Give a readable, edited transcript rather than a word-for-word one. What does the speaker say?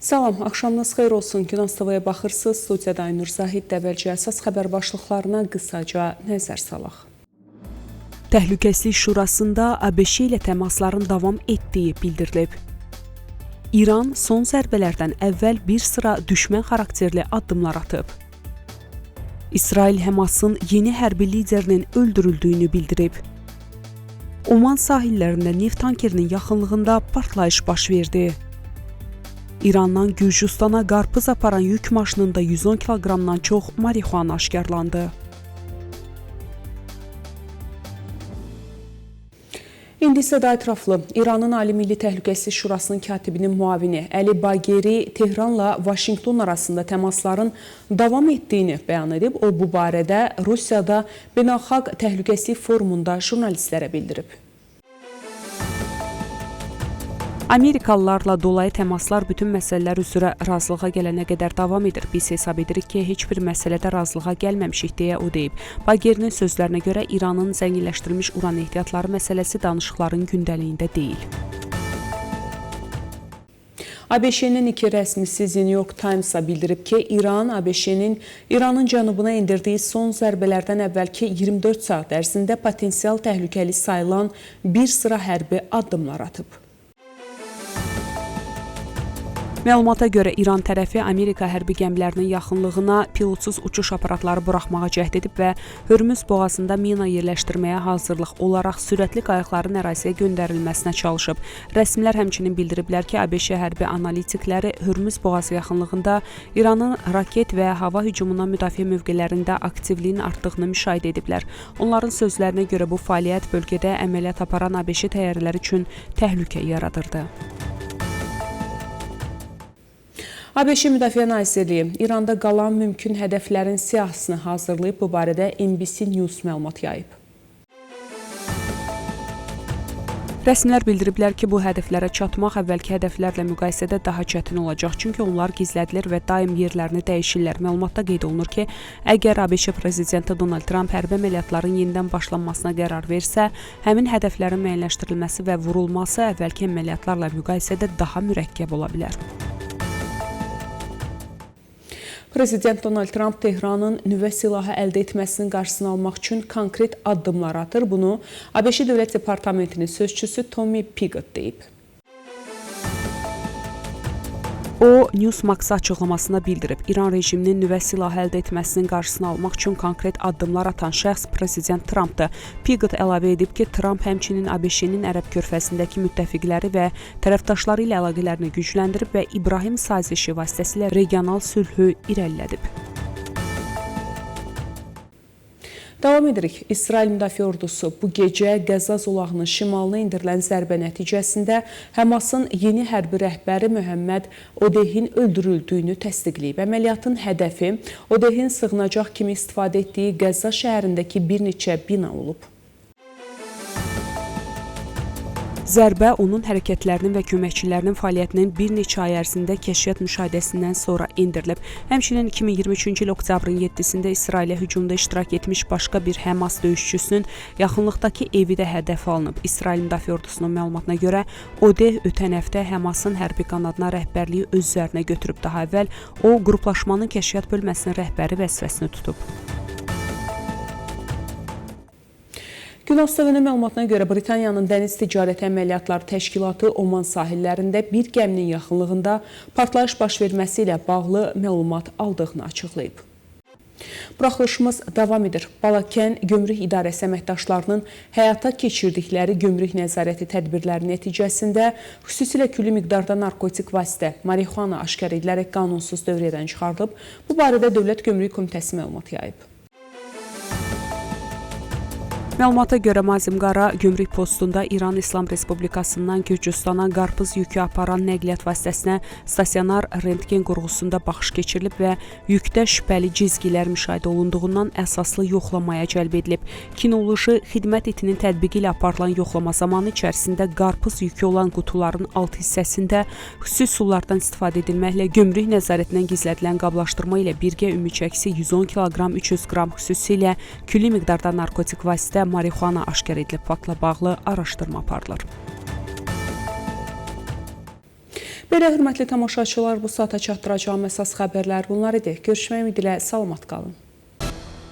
Salam, axşamınız xeyir olsun. Günaz TV-yə baxırsınız. Studiyada Aynur Zahid əvvəlcə əsas xəbər başlıqlarına qısaca nəzər salaq. Təhlükəsizlik Şurasında ABŞ ilə təmasların davam etdiyi bildirilib. İran son zərbələrdən əvvəl bir sıra düşmən xarakterli addımlar atıb. İsrail Həmasın yeni hərbi liderinin öldürüldüyünü bildirib. Oman sahillərində neft tankerinin yaxınlığında partlayış baş verdi. İrandan Gürcüstana qarpız aparan yük maşınında 110 kiloqramdan çox marixuana aşkarlandı. İndi isə daha ətraflı. İranın Ali Milli Təhlükəsizlik Şurasının katibinin müavini Əli Bageri Tehranla Vaşinqton arasında təmasların davam etdiyini bəyan edib. O, bu barədə Rusiyada Beynəlxalq Təhlükəsizlik Forumunda jurnalistlərə bildirib. Amerikalılarla dolayı təmaslar bütün məsələlər üzrə razılığa gələnə qədər davam edir. Biz hesab edirik ki, heç bir məsələdə razılığa gəlməmişik, deyə o deyib. Bagerinin sözlərinə görə İranın zənginləşdirilmiş uran ehtiyatları məsələsi danışıqların gündəliyində deyil. ABŞ-nin iki rəsmisi The New York Times-a bildirib ki, İran ABŞ-nin İranın cənubuna endirdiyi son zərbələrdən əvvəlki 24 saat ərzində potensial təhlükəli sayılan bir sıra hərbi addımlar atıb. Məlumata görə İran tərəfi Amerika hərbi gəmilərinin yaxınlığına pilotsuz uçuş aparatları buraxmağa cəhd edib və Hörmüz boğazında mina yerləşdirməyə hazırlıq olaraq sürətli qayıqların əraziyə göndərilməsinə çalışıb. Rəsmilər həmçinin bildiriblər ki, ABŞ hərbi analitikləri Hörmüz boğazı yaxınlığında İranın raket və hava hücumundan müdafiə mövqelərində aktivliyin artdığını müşahidə ediblər. Onların sözlərinə görə bu fəaliyyət bölgədə əməliyyat aparan ABŞ təyyarələri üçün təhlükə yaradırdı. ABŞ Müdafiə Nazirliyi İranda qalan mümkün hədəflərin siyahısını hazırlayıb. Bu barədə NBC News məlumat yayıb. Rəsmilər bildiriblər ki, bu hədəflərə çatmaq əvvəlki hədəflərlə müqayisədə daha çətin olacaq. Çünki onlar gizlədilir və daim yerlərini dəyişirlər. Məlumatda qeyd olunur ki, əgər ABŞ prezidenti Donald Trump hərbi əməliyyatların yenidən başlanmasına qərar versə, həmin hədəflərin müəyyənləşdirilməsi və vurulması əvvəlki əməliyyatlarla müqayisədə daha mürəkkəb ola bilər. Prezident Donald Trump Tehranın nüvə silahı əldə etməsinin qarşısını almaq üçün konkret addımlar atır. Bunu ABŞ Dövlət Departamentinin sözçüsü Tommy Pigott deyib. O, Newsmax açıqlamasında bildirib, İran rejiminin nüvə silahı əldə etməsinin qarşısını almaq üçün konkret addımlar atan şəxs Prezident Trumpdır. Pigott əlavə edib ki, Trump həmçinin ABŞ-nin Ərəb körfəzindəki müttəfiqləri və tərəfdaşları ilə əlaqələrini gücləndirib və İbrahim sazişi vasitəsilə regional sülhü irəlilədib. Davam edirik. İsrail Müdafiə Ordusu bu gecə Qəzza zolağının şimalına endirilən zərbə nəticəsində Həmasın yeni hərbi rəhbəri Məhəmməd Odehin öldürüldüyünü təsdiqləyib. Əməliyyatın hədəfi Odehin sığınacaq kimi istifadə etdiyi Qəzza şəhərindəki bir neçə bina olub. Zərbə onun hərəkətlərinin və köməkçilərinin fəaliyyətinin bir neçə ay ərzində kəşfiyyat müşahidəsindən sonra endirilib. Həmçinin 2023-cü il oktyabrın 7-sində İsrailə hücumda iştirak etmiş başqa bir Həmas döyüşçüsünün yaxınlıqdakı evi də hədəf alınıb. İsrail Müdafiə Ordusunun məlumatına görə Odeh ötən həftə Həmasın hərbi qanadına rəhbərliyi öz üzərinə götürüb. Daha əvvəl o, qruplaşmanın kəşfiyyat bölməsinin rəhbəri vəzifəsini tutub. Günaz TV-nin məlumatına görə Britaniyanın Dəniz Ticarəti Əməliyyatları Təşkilatı Oman sahillərində bir gəminin yaxınlığında partlayış baş verməsi ilə bağlı məlumat aldığını açıqlayıb. Buraxılışımız davam edir. Balakən Gömrük İdarəsi əməkdaşlarının həyata keçirdikləri gömrük nəzarəti tədbirləri nəticəsində xüsusilə külli miqdarda narkotik vasitə, marixuana aşkar edilərək qanunsuz dövriyyədən çıxarılıb. Bu barədə Dövlət Gömrük Komitəsi məlumat yayıb. Məlumata görə Mazimqara gömrük postunda İran İslam Respublikasından Gürcüstana qarpız yükü aparan nəqliyyat vasitəsinə stasionar rentgen qurğusunda baxış keçirilib və yükdə şübhəli cizgilər müşahidə olunduğundan əsaslı yoxlamaya cəlb edilib. Kinoloji xidmət itinin tətbiqi ilə aparılan yoxlama zamanı içərisində qarpız yükü olan qutuların alt hissəsində xüsusi sulardan istifadə edilməklə gömrük nəzarətindən gizlədilən qablaşdırma ilə birgə ümumi çəkisi 110 kq 300 qram xüsusilə külli miqdarda narkotik vasitə marixuana aşkar edilib. Faktla bağlı araşdırma aparılır. Belə hörmətli tamaşaçılar, bu saata çatdıracağım əsas xəbərlər bunlar idi. Görüşmək ümidi ilə salamat qalın.